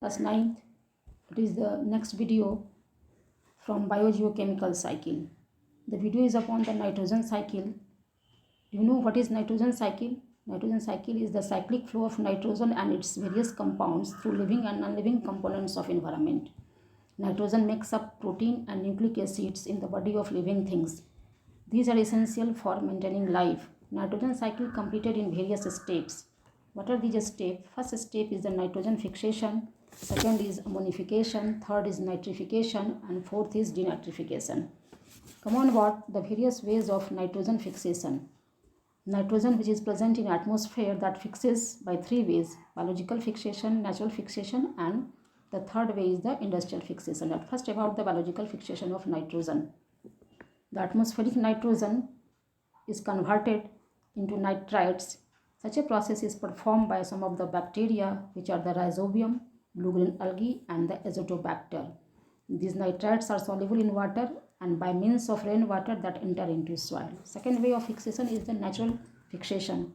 Class 9th. It is the next video from biogeochemical cycle. The video is upon the nitrogen cycle. Do you know what is nitrogen cycle? Nitrogen cycle is the cyclic flow of nitrogen and its various compounds through living and non-living components of environment. Nitrogen makes up protein and nucleic acids in the body of living things. These are essential for maintaining life. Nitrogen cycle completed in various steps. What are these steps? First step is the nitrogen fixation, second is ammonification, third is nitrification, and fourth is denitrification. Come on, what the various ways of nitrogen fixation. Nitrogen which is present in atmosphere that fixes by three ways: biological fixation, natural fixation, and the third way is the industrial fixation. At first, about the biological fixation of nitrogen. The atmospheric nitrogen is converted into nitrites. Such a process is performed by some of the bacteria, which are the rhizobium, blue-green algae, and the azotobacter. These nitrites are soluble in water and by means of rainwater that enter into soil. Second way of fixation is the natural fixation.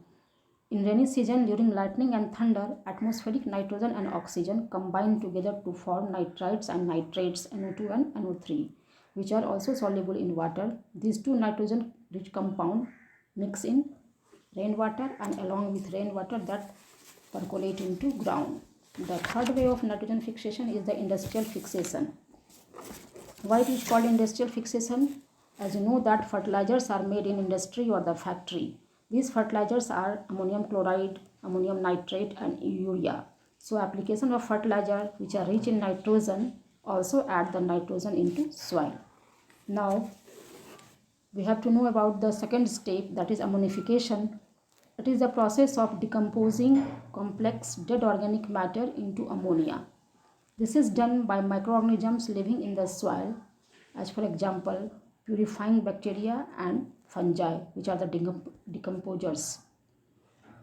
In rainy season, during lightning and thunder, atmospheric nitrogen and oxygen combine together to form nitrites and nitrates, NO2 and NO3, which are also soluble in water. These two nitrogen-rich compounds mix in rainwater and along with rainwater that percolate into ground. The third way of nitrogen fixation is the industrial fixation. Why it is called industrial fixation? As you know that fertilizers are made in industry or the factory. These fertilizers are ammonium chloride, ammonium nitrate, and urea. So application of fertilizer which are rich in nitrogen also add the nitrogen into soil. Now we have to know about the second step, that is ammonification. It is the process of decomposing complex dead organic matter into ammonia. This is done by microorganisms living in the soil, as for example, purifying bacteria and fungi, which are the decomposers.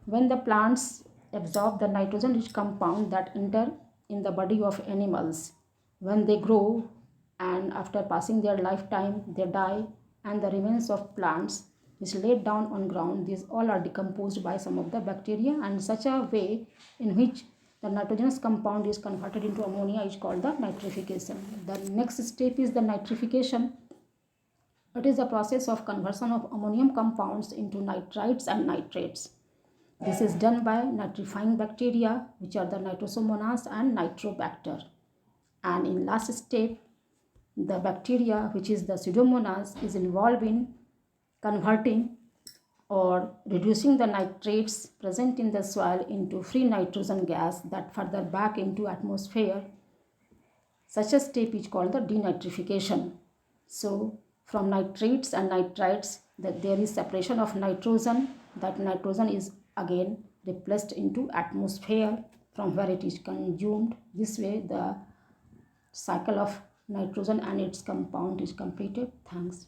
When the plants absorb the nitrogen-rich compound that enter in the body of animals, when they grow and after passing their lifetime, they die, and the remains of plants is laid down on ground, these all are decomposed by some of the bacteria, and such a way in which the nitrogenous compound is converted into ammonia is called the nitrification. The next step is the nitrification. It is the process of conversion of ammonium compounds into nitrites and nitrates. This is done by nitrifying bacteria, which are the Nitrosomonas and Nitrobacter. And in last step, the bacteria, which is the Pseudomonas, is involved in converting or reducing the nitrates present in the soil into free nitrogen gas that further back into atmosphere. Such a step is called the denitrification. So from nitrates and nitrites, that there is separation of nitrogen. That nitrogen is again replaced into atmosphere from where it is consumed. This way the cycle of nitrogen and its compound is completed. Thanks.